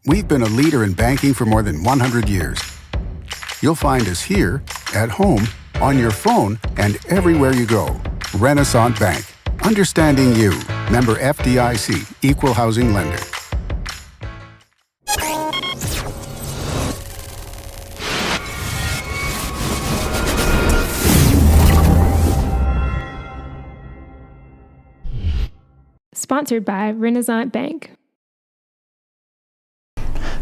We've been a leader in banking for more than 100 years. You'll find us here, at home, on your phone, and everywhere you go. Renaissance Bank. Understanding you. Member FDIC. Equal housing lender. Sponsored by Renaissance Bank.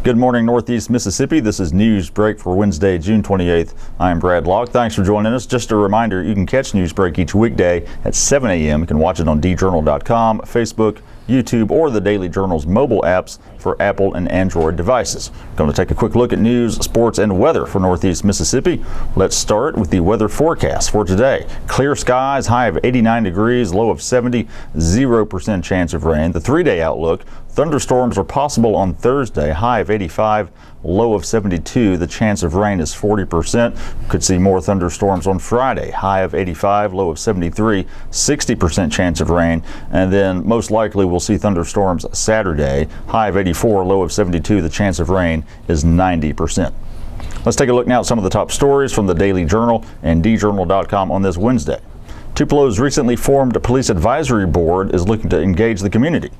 Good morning, Northeast Mississippi. This is Newsbreak for Wednesday, June 28th. I am Brad Locke. Thanks for joining us. Just a reminder, you can catch Newsbreak each weekday at 7 a.m. You can watch it on djournal.com, Facebook, YouTube, or the Daily Journal's mobile apps for Apple and Android devices. Going to take a quick look at news, sports, and weather for Northeast Mississippi. Let's start with the weather forecast for today. Clear skies, high of 89 degrees, low of 70, 0% chance of rain. The 3-day outlook, thunderstorms are possible on Thursday, high of 85, low of 72. The chance of rain is 40%. Could see more thunderstorms on Friday, high of 85, low of 73, 60% chance of rain. And then most likely we'll see thunderstorms Saturday, high of 84, low of 72. The chance of rain is 90%. Let's take a look now at some of the top stories from the Daily Journal and djournal.com on this Wednesday. Tupelo's recently formed Police Advisory Board is looking to engage the community.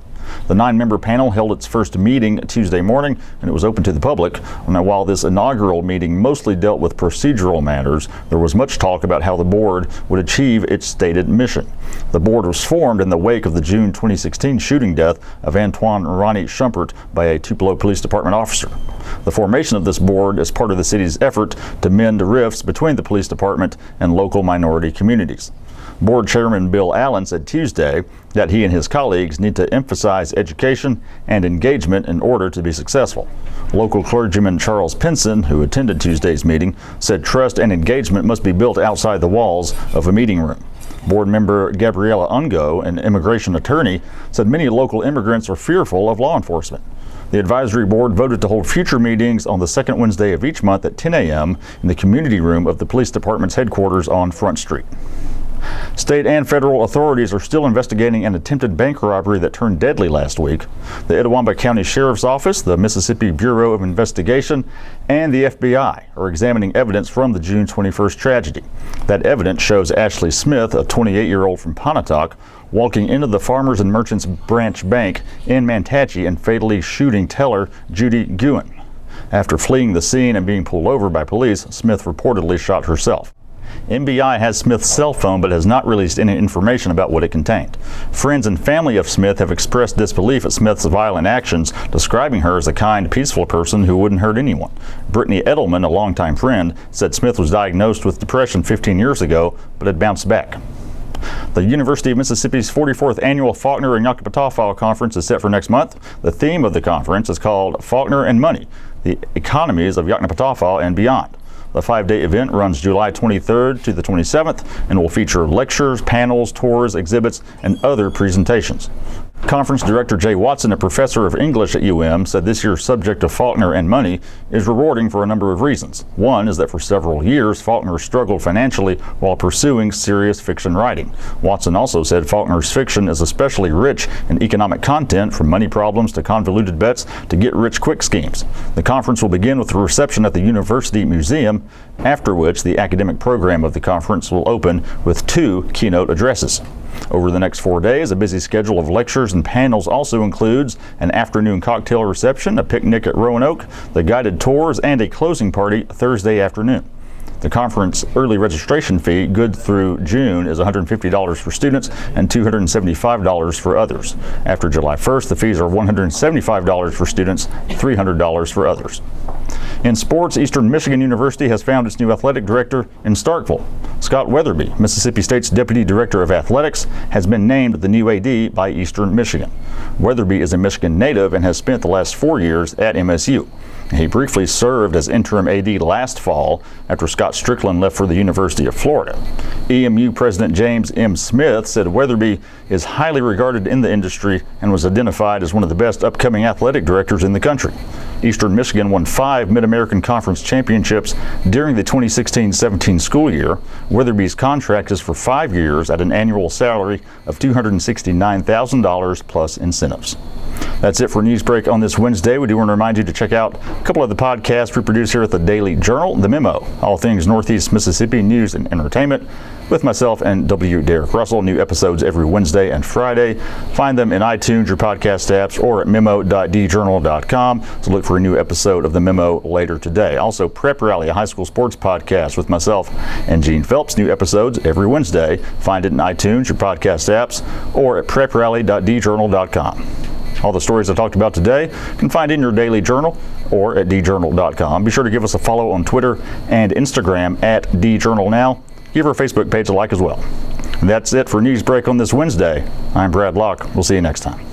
The 9-member panel held its first meeting Tuesday morning, and it was open to the public. Now, while this inaugural meeting mostly dealt with procedural matters, there was much talk about how the board would achieve its stated mission. The board was formed in the wake of the June 2016 shooting death of Antoine Ronnie Shumpert by a Tupelo Police Department officer. The formation of this board is part of the city's effort to mend rifts between the police department and local minority communities. Board Chairman Bill Allen said Tuesday that he and his colleagues need to emphasize education and engagement in order to be successful. Local clergyman Charles Pinson, who attended Tuesday's meeting, said trust and engagement must be built outside the walls of a meeting room. Board member Gabriella Ungo, an immigration attorney, said many local immigrants are fearful of law enforcement. The advisory board voted to hold future meetings on the second Wednesday of each month at 10 a.m. in the community room of the police department's headquarters on Front Street. State and federal authorities are still investigating an attempted bank robbery that turned deadly last week. The Itawamba County Sheriff's Office, the Mississippi Bureau of Investigation, and the FBI are examining evidence from the June 21st tragedy. That evidence shows Ashley Smith, a 28-year-old from Pontotoc, walking into the Farmers and Merchants Branch Bank in Mantachie and fatally shooting teller Judy Guin. After fleeing the scene and being pulled over by police, Smith reportedly shot herself. MBI has Smith's cell phone but has not released any information about what it contained. Friends and family of Smith have expressed disbelief at Smith's violent actions, describing her as a kind, peaceful person who wouldn't hurt anyone. Brittany Edelman, a longtime friend, said Smith was diagnosed with depression 15 years ago but had bounced back. The University of Mississippi's 44th Annual Faulkner and Conference Conference is set for next month. The theme of the conference is called Faulkner and Money, the Economies of Yoknapatawpha and Beyond. The 5-day event runs July 23rd to the 27th and will feature lectures, panels, tours, exhibits, and other presentations. Conference Director Jay Watson, a professor of English at UM, said this year's subject of Faulkner and money is rewarding for a number of reasons. One is that for several years, Faulkner struggled financially while pursuing serious fiction writing. Watson also said Faulkner's fiction is especially rich in economic content, from money problems to convoluted bets to get-rich-quick schemes. The conference will begin with a reception at the University Museum, after which the academic program of the conference will open with 2 keynote addresses. Over the next 4 days, a busy schedule of lectures and panels also includes an afternoon cocktail reception, a picnic at Roanoke, the guided tours, and a closing party Thursday afternoon. The conference early registration fee, good through June, is $150 for students and $275 for others. After July 1st, the fees are $175 for students, $300 for others. In sports, Eastern Michigan University has found its new athletic director in Starkville. Scott Wetherbee, Mississippi State's Deputy Director of Athletics, has been named the new AD by Eastern Michigan. Wetherbee is a Michigan native and has spent the last 4 years at MSU. He briefly served as interim AD last fall after Scott Strickland left for the University of Florida. EMU President James M. Smith said Wetherbee is highly regarded in the industry and was identified as one of the best upcoming athletic directors in the country. Eastern Michigan won 5 Mid-American Conference championships during the 2016-17 school year. Weatherbee's contract is for 5 years at an annual salary of $269,000 plus incentives. That's it for Newsbreak on this Wednesday. We do want to remind you to check out a couple of the podcasts we produce here at the Daily Journal, The Memo, all things Northeast Mississippi news and entertainment, with myself and W. Derek Russell. New episodes every Wednesday and Friday. Find them in iTunes, your podcast apps, or at memo.djournal.com. So look for a new episode of The Memo later today. Also, Prep Rally, a high school sports podcast with myself and Gene Phelps. New episodes every Wednesday. Find it in iTunes, your podcast apps, or at preprally.djournal.com. All the stories I talked about today you can find in your daily journal or at djournal.com. Be sure to give us a follow on Twitter and Instagram at djournalnow. Give our Facebook page a like as well. And that's it for Newsbreak on this Wednesday. I'm Brad Locke. We'll see you next time.